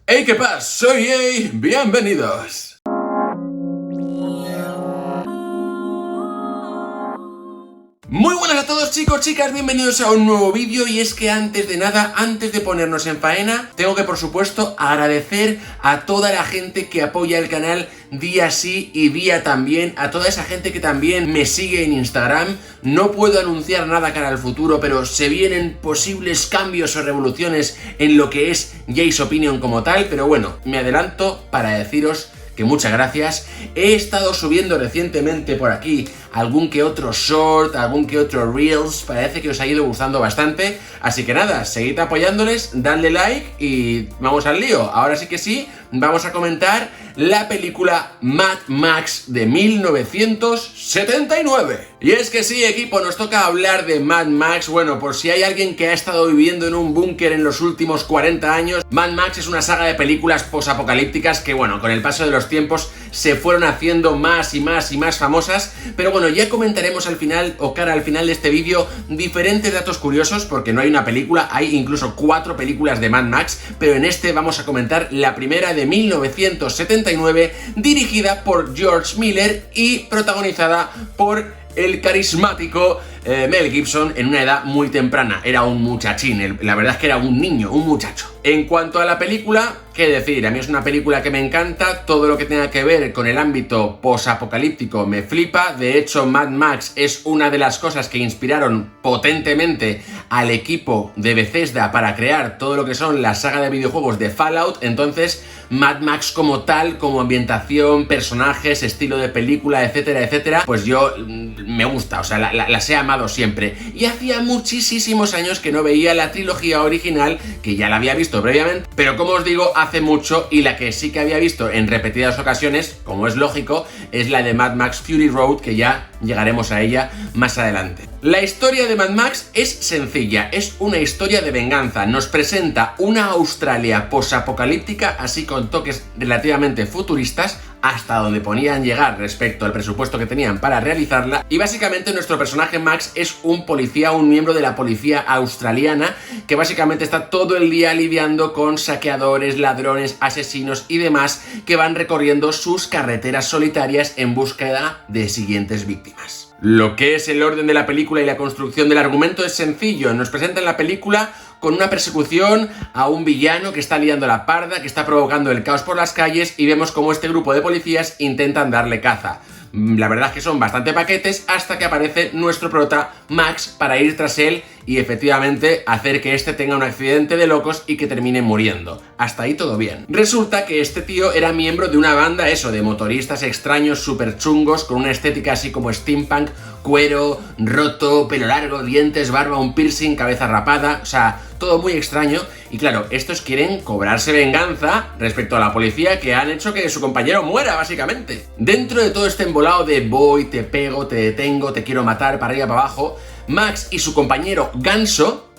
Hey, ¿qué pasa? Soy Jay, bienvenidos. Muy buenas a todos, chicos, chicas, bienvenidos a un nuevo vídeo. Y es que antes de nada, antes de ponernos en faena, tengo que, por supuesto, agradecer a toda la gente que apoya el canal día sí y día también, a toda esa gente que también me sigue en Instagram. No puedo anunciar nada cara al futuro, pero se vienen posibles cambios o revoluciones en lo que es Jay's Opinion como tal. Pero bueno, me adelanto para deciros que muchas gracias. He estado subiendo recientemente por aquí algún que otro short, algún que otro reels. Parece que os ha ido gustando bastante. Así que nada, seguid apoyándoles, dadle like y vamos al lío. Ahora sí que sí, vamos a comentar la película Mad Max de 1979. Y es que sí, equipo, nos toca hablar de Mad Max. Bueno, por si hay alguien que ha estado viviendo en un búnker en los últimos 40 años, Mad Max es una saga de películas posapocalípticas que, bueno, con el paso de los tiempos se fueron haciendo más y más y más famosas. Pero bueno, ya comentaremos al final, o cara al final de este vídeo, diferentes datos curiosos, porque no hay una película, hay incluso 4 películas de Mad Max, pero en este vamos a comentar la primera de 1979, dirigida por George Miller y protagonizada por el carismático Mel Gibson en una edad muy temprana. Era un muchachín, la verdad es que era un niño, un muchacho. En cuanto a la película, qué decir, a mí es una película que me encanta. Todo lo que tenga que ver con el ámbito posapocalíptico me flipa. De hecho, Mad Max es una de las cosas que inspiraron potentemente al equipo de Bethesda para crear todo lo que son la saga de videojuegos de Fallout. Entonces, Mad Max como tal, como ambientación, personajes, estilo de película, etcétera, etcétera, pues yo me gusta, o sea, las he amado siempre. Y hacía muchísimos años que no veía la trilogía original, que ya la había visto previamente, pero como os digo, hace mucho, y la que sí que había visto en repetidas ocasiones, como es lógico, es la de Mad Max Fury Road, que ya llegaremos a ella más adelante. La historia de Mad Max es sencilla, es una historia de venganza. Nos presenta una Australia posapocalíptica, así con toques relativamente futuristas, hasta donde podían llegar respecto al presupuesto que tenían para realizarla. Y básicamente nuestro personaje Max es un policía, un miembro de la policía australiana, que básicamente está todo el día lidiando con saqueadores, ladrones, asesinos y demás, que van recorriendo sus carreteras solitarias en búsqueda de siguientes víctimas. Lo que es el orden de la película y la construcción del argumento es sencillo. Nos presentan la película con una persecución a un villano que está liando la parda, que está provocando el caos por las calles, y vemos cómo este grupo de policías intentan darle caza. La verdad es que son bastante paquetes hasta que aparece nuestro prota Max para ir tras él y efectivamente hacer que este tenga un accidente de locos y que termine muriendo. Hasta ahí todo bien. Resulta que este tío era miembro de una banda, de motoristas extraños, súper chungos, con una estética así como steampunk, cuero, roto, pelo largo, dientes, barba, un piercing, cabeza rapada, o sea, todo muy extraño. Y claro, estos quieren cobrarse venganza respecto a la policía que han hecho que su compañero muera, básicamente. Dentro de todo este embolado de voy, te pego, te detengo, te quiero matar, para arriba, para abajo, Max y su compañero Ganso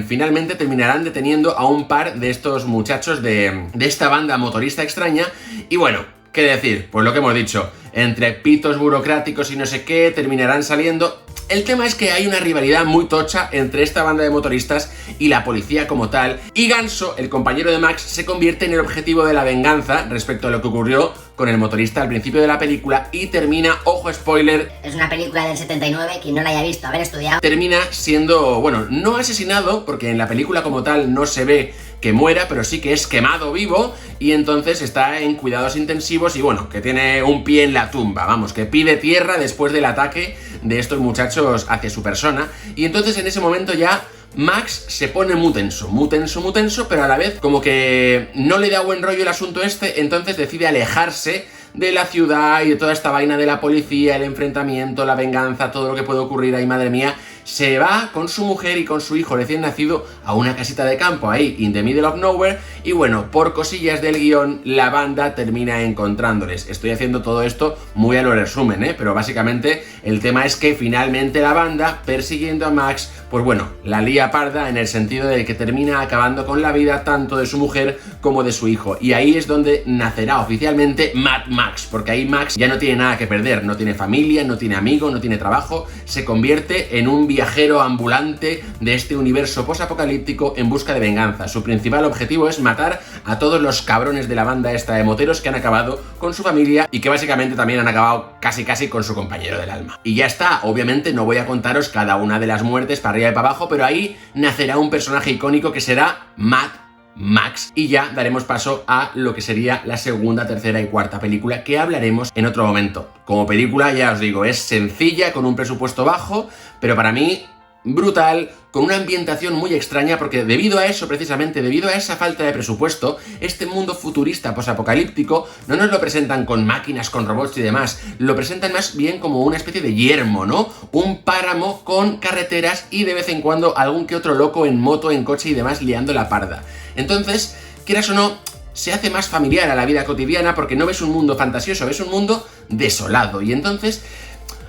finalmente terminarán deteniendo a un par de estos muchachos de esta banda motorista extraña. Y bueno, ¿qué decir? Pues lo que hemos dicho, entre pitos burocráticos y no sé qué, terminarán saliendo. El tema es que hay una rivalidad muy tocha entre esta banda de motoristas y la policía como tal, y Ganso, el compañero de Max, se convierte en el objetivo de la venganza respecto a lo que ocurrió con el motorista al principio de la película, y termina, ojo spoiler, es una película del 79, quien no la haya visto, haber estudiado, termina siendo, bueno, no asesinado, porque en la película como tal no se ve que muera, pero sí que es quemado vivo, y entonces está en cuidados intensivos y bueno, que tiene un pie en la tumba, vamos, que pide tierra después del ataque de estos muchachos hacia su persona. Y entonces en ese momento ya Max se pone muy tenso, pero a la vez como que no le da buen rollo el asunto este, entonces decide alejarse de la ciudad y de toda esta vaina de la policía, el enfrentamiento, la venganza, todo lo que puede ocurrir ahí, madre mía. Se va con su mujer y con su hijo recién nacido a una casita de campo ahí, in the middle of nowhere, y bueno, por cosillas del guión, la banda termina encontrándoles. Estoy haciendo todo esto muy a lo resumen, pero básicamente El tema es que finalmente la banda, persiguiendo a Max, pues bueno, la lía parda en el sentido de que termina acabando con la vida tanto de su mujer como de su hijo. Y ahí es donde nacerá oficialmente Mad Max, porque ahí Max ya no tiene nada que perder, no tiene familia, no tiene amigos, no tiene trabajo, se convierte en un viajero ambulante de este universo posapocalíptico en busca de venganza. Su principal objetivo es matar a todos los cabrones de la banda esta de moteros que han acabado con su familia y que básicamente también han acabado casi con su compañero del alma. Y ya está, obviamente no voy a contaros cada una de las muertes para arriba y para abajo, pero ahí nacerá un personaje icónico que será Mad Max, y ya daremos paso a lo que sería la segunda, tercera y cuarta película, que hablaremos en otro momento. Como película, ya os digo, es sencilla, con un presupuesto bajo, pero para mí brutal, con una ambientación muy extraña, porque debido a eso, precisamente, debido a esa falta de presupuesto, este mundo futurista posapocalíptico no nos lo presentan con máquinas, con robots y demás, lo presentan más bien como una especie de yermo, ¿no? Un páramo con carreteras y de vez en cuando algún que otro loco en moto, en coche y demás liando la parda. Entonces, quieras o no, se hace más familiar a la vida cotidiana porque no ves un mundo fantasioso, ves un mundo desolado. Y entonces,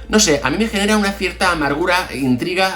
no sé, a mí me genera una cierta amargura, intriga,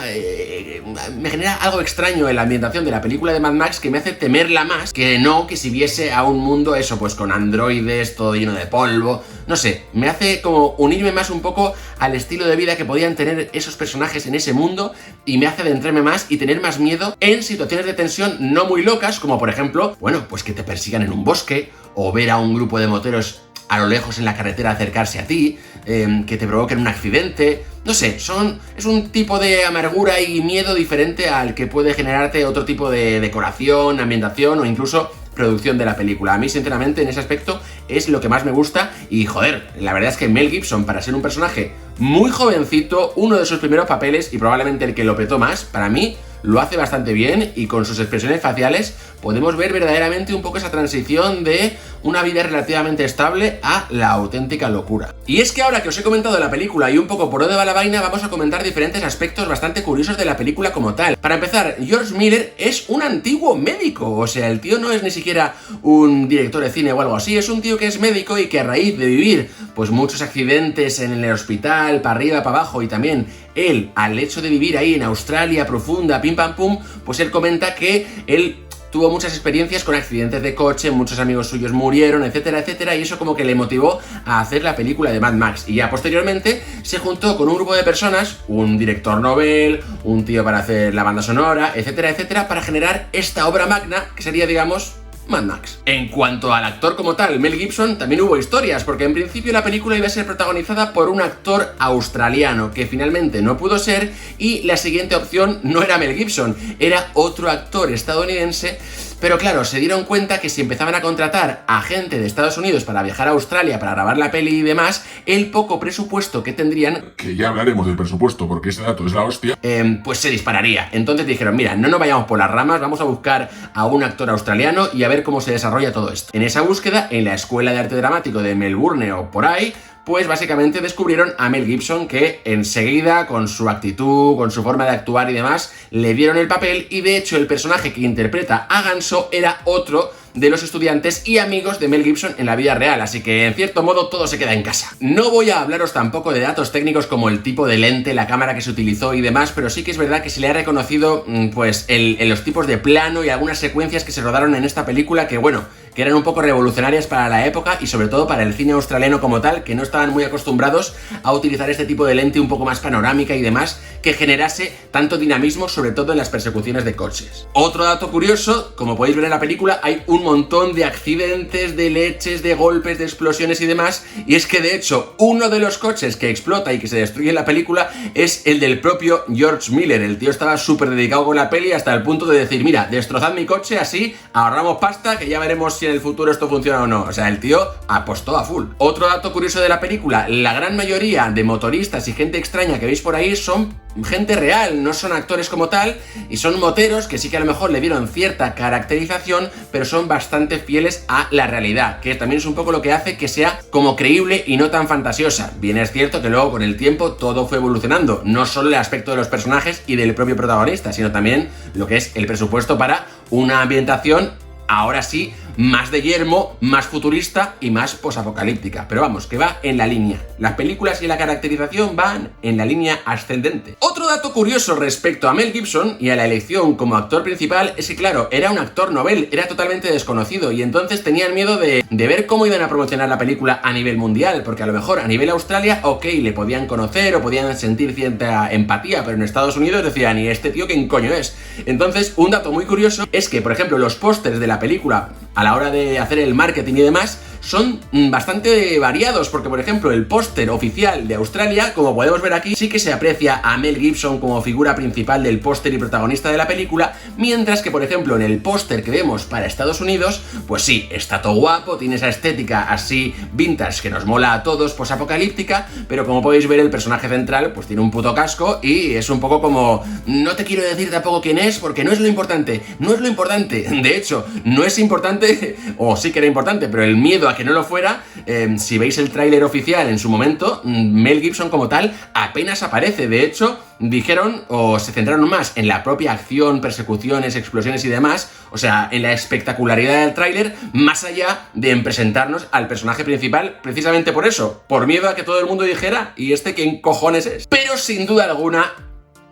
me genera algo extraño en la ambientación de la película de Mad Max que me hace temerla más que si viese a un mundo, eso, pues con androides, todo lleno de polvo. No sé, me hace como unirme más un poco al estilo de vida que podían tener esos personajes en ese mundo y me hace adentrarme más y tener más miedo en situaciones de tensión no muy locas, como por ejemplo, bueno, pues que te persigan en un bosque o ver a un grupo de moteros a lo lejos en la carretera acercarse a ti, que te provoquen un accidente. No sé, es un tipo de amargura y miedo diferente al que puede generarte otro tipo de decoración, ambientación o incluso producción de la película. A mí, sinceramente, en ese aspecto es lo que más me gusta y, joder, la verdad es que Mel Gibson, para ser un personaje muy jovencito, uno de sus primeros papeles y probablemente el que lo petó más, para mí lo hace bastante bien y con sus expresiones faciales podemos ver verdaderamente un poco esa transición de una vida relativamente estable a la auténtica locura. Y es que ahora que os he comentado la película y un poco por dónde va la vaina, vamos a comentar diferentes aspectos bastante curiosos de la película como tal. Para empezar, George Miller es un antiguo médico, o sea, el tío no es ni siquiera un director de cine o algo así, es un tío que es médico y que a raíz de vivir pues muchos accidentes en el hospital, para arriba, para abajo, y también él, al hecho de vivir ahí en Australia profunda, pim pam pum, pues él comenta que él tuvo muchas experiencias con accidentes de coche, muchos amigos suyos murieron, etcétera, etcétera, y eso como que le motivó a hacer la película de Mad Max. Y ya posteriormente se juntó con un grupo de personas, un director novel, un tío para hacer la banda sonora, etcétera, etcétera, para generar esta obra magna que sería, digamos, Mad Max. En cuanto al actor como tal, Mel Gibson, también hubo historias, porque en principio la película iba a ser protagonizada por un actor australiano, que finalmente no pudo ser, y la siguiente opción no era Mel Gibson, era otro actor estadounidense. Pero claro, se dieron cuenta que si empezaban a contratar a gente de Estados Unidos para viajar a Australia para grabar la peli y demás, el poco presupuesto que tendrían, que ya hablaremos del presupuesto porque ese dato es la hostia, pues se dispararía. Entonces dijeron, mira, no nos vayamos por las ramas, vamos a buscar a un actor australiano y a ver cómo se desarrolla todo esto. En esa búsqueda, en la Escuela de Arte Dramático de Melbourne o por ahí, pues básicamente descubrieron a Mel Gibson, que enseguida, con su actitud, con su forma de actuar y demás, le dieron el papel, y de hecho el personaje que interpreta a Ganso era otro de los estudiantes y amigos de Mel Gibson en la vida real, así que en cierto modo todo se queda en casa. No voy a hablaros tampoco de datos técnicos como el tipo de lente, la cámara que se utilizó y demás, pero sí que es verdad que se le ha reconocido pues los tipos de plano y algunas secuencias que se rodaron en esta película que, bueno, que eran un poco revolucionarias para la época y sobre todo para el cine australiano como tal, que no estaban muy acostumbrados a utilizar este tipo de lente un poco más panorámica y demás, que generase tanto dinamismo, sobre todo en las persecuciones de coches. Otro dato curioso, como podéis ver en la película, hay un montón de accidentes, de leches, de golpes, de explosiones y demás, y es que de hecho uno de los coches que explota y que se destruye en la película es el del propio George Miller. El tío estaba súper dedicado con la peli hasta el punto de decir, mira, destrozad mi coche, así ahorramos pasta, que ya veremos si en el futuro esto funciona o no. O sea, el tío apostó a full. Otro dato curioso de la película, la gran mayoría de motoristas y gente extraña que veis por ahí son gente real, no son actores como tal, y son moteros que sí que a lo mejor le dieron cierta caracterización, pero son bastante fieles a la realidad, que también es un poco lo que hace que sea como creíble y no tan fantasiosa. Bien es cierto que luego con el tiempo todo fue evolucionando, no solo el aspecto de los personajes y del propio protagonista, sino también lo que es el presupuesto para una ambientación ahora sí más de yermo, más futurista y más posapocalíptica. Pero vamos, que va en la línea. Las películas y la caracterización van en la línea ascendente. Otro dato curioso respecto a Mel Gibson y a la elección como actor principal es que, claro, era un actor novel, era totalmente desconocido y entonces tenían miedo de ver cómo iban a promocionar la película a nivel mundial, porque a lo mejor a nivel Australia, ok, le podían conocer o podían sentir cierta empatía, pero en Estados Unidos decían, ¿y este tío quién coño es? Entonces, un dato muy curioso es que, por ejemplo, los pósters de la película, a la hora de hacer el marketing y demás, son bastante variados, porque por ejemplo el póster oficial de Australia, como podemos ver aquí, sí que se aprecia a Mel Gibson como figura principal del póster y protagonista de la película, mientras que por ejemplo en el póster que vemos para Estados Unidos, pues sí, está todo guapo, tiene esa estética así vintage que nos mola a todos, posapocalíptica, pero como podéis ver el personaje central pues tiene un puto casco y es un poco como, no te quiero decir tampoco quién es porque no es lo importante, de hecho, no es importante, o sí que era importante, pero el miedo a que no lo fuera, si veis el tráiler oficial en su momento, Mel Gibson como tal apenas aparece. De hecho, dijeron o se centraron más en la propia acción, persecuciones, explosiones y demás, o sea, en la espectacularidad del tráiler, más allá de en presentarnos al personaje principal, precisamente por eso, por miedo a que todo el mundo dijera, ¿y este quién cojones es? Pero sin duda alguna,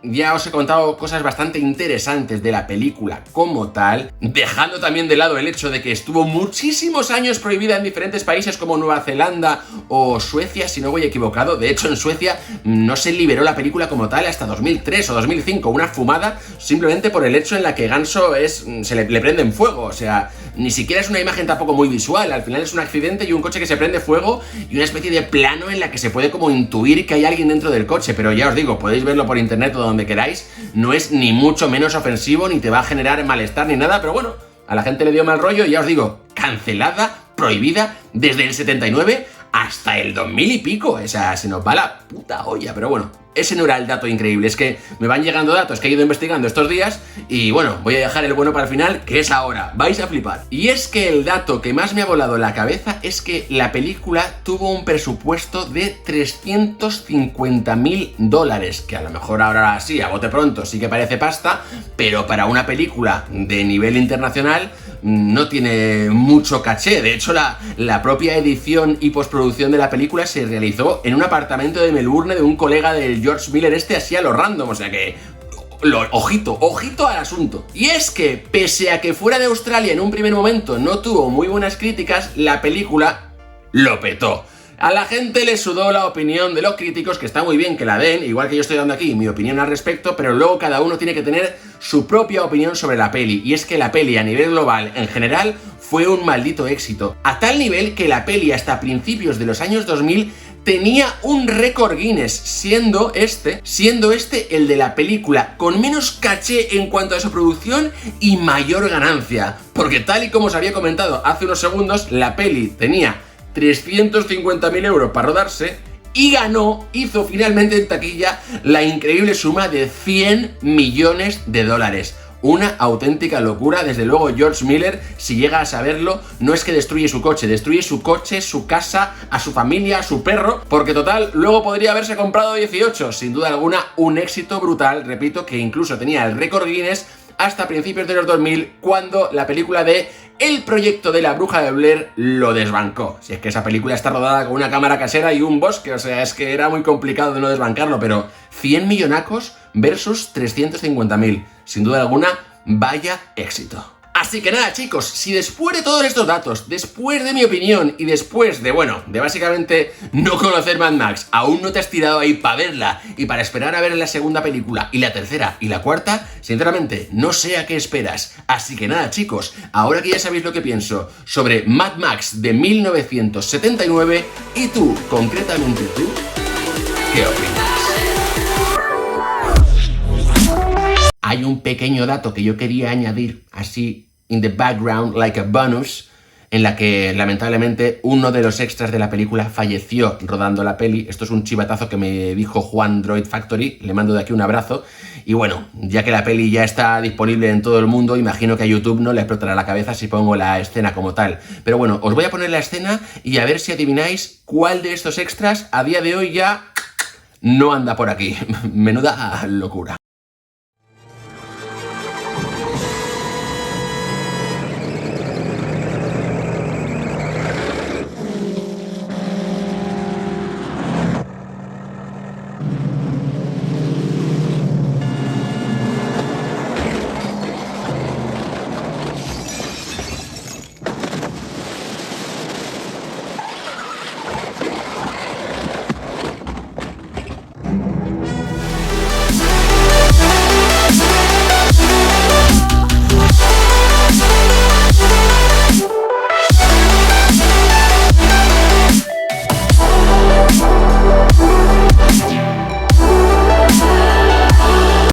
ya os he contado cosas bastante interesantes de la película como tal, dejando también de lado el hecho de que estuvo muchísimos años prohibida en diferentes países como Nueva Zelanda o Suecia, si no voy equivocado. De hecho, en Suecia no se liberó la película como tal hasta 2003 o 2005, una fumada simplemente por el hecho en la que Ganso se le prende en fuego, o sea, ni siquiera es una imagen tampoco muy visual, al final es un accidente y un coche que se prende fuego y una especie de plano en la que se puede como intuir que hay alguien dentro del coche, pero ya os digo, podéis verlo por internet o donde queráis, no es ni mucho menos ofensivo, ni te va a generar malestar ni nada, pero bueno, a la gente le dio mal rollo y ya os digo, cancelada, prohibida, desde el 79 hasta el 2000 y pico, o sea, se nos va la puta olla, pero bueno, ese no era el dato increíble, es que me van llegando datos que he ido investigando estos días y bueno, voy a dejar el bueno para el final, que es ahora, vais a flipar. Y es que el dato que más me ha volado la cabeza es que la película tuvo un presupuesto de $350.000, que a lo mejor ahora sí, a bote pronto, sí que parece pasta, pero para una película de nivel internacional no tiene mucho caché. De hecho, la propia edición y postproducción de la película se realizó en un apartamento de Melbourne de un colega del George Miller así a lo random, o sea que ojito al asunto. Y es que, pese a que fuera de Australia en un primer momento no tuvo muy buenas críticas, la película lo petó. A la gente le sudó la opinión de los críticos, que está muy bien que la den, igual que yo estoy dando aquí mi opinión al respecto, pero luego cada uno tiene que tener su propia opinión sobre la peli, y es que la peli a nivel global en general fue un maldito éxito, a tal nivel que la peli hasta principios de los años 2000 tenía un récord Guinness, siendo este el de la película con menos caché en cuanto a su producción y mayor ganancia, porque tal y como os había comentado hace unos segundos, la peli tenía 350.000 euros para rodarse y hizo finalmente en taquilla la increíble suma de $100 millones. Una auténtica locura. Desde luego George Miller, si llega a saberlo, no es que destruye su coche, su casa, a su familia, a su perro, porque total, luego podría haberse comprado 18. Sin duda alguna, un éxito brutal, repito, que incluso tenía el récord Guinness hasta principios de los 2000, cuando la película de El proyecto de la bruja de Blair lo desbancó. Si es que esa película está rodada con una cámara casera y un bosque, o sea, es que era muy complicado de no desbancarlo, pero 100 millonacos versus 350.000. Sin duda alguna, vaya éxito. Así que nada, chicos, si después de todos estos datos, después de mi opinión y después de básicamente no conocer Mad Max, aún no te has tirado ahí para verla y para esperar a ver la segunda película y la tercera y la cuarta, sinceramente, no sé a qué esperas. Así que nada, chicos, ahora que ya sabéis lo que pienso sobre Mad Max de 1979, y tú, concretamente tú, ¿qué opinas? Hay un pequeño dato que yo quería añadir así in the background, like a bonus, en la que lamentablemente uno de los extras de la película falleció rodando la peli. Esto es un chivatazo que me dijo Juan Droid Factory, le mando de aquí un abrazo. Y bueno, ya que la peli ya está disponible en todo el mundo, imagino que a YouTube no le explotará la cabeza si pongo la escena como tal. Pero bueno, os voy a poner la escena y a ver si adivináis cuál de estos extras a día de hoy ya no anda por aquí. Menuda locura.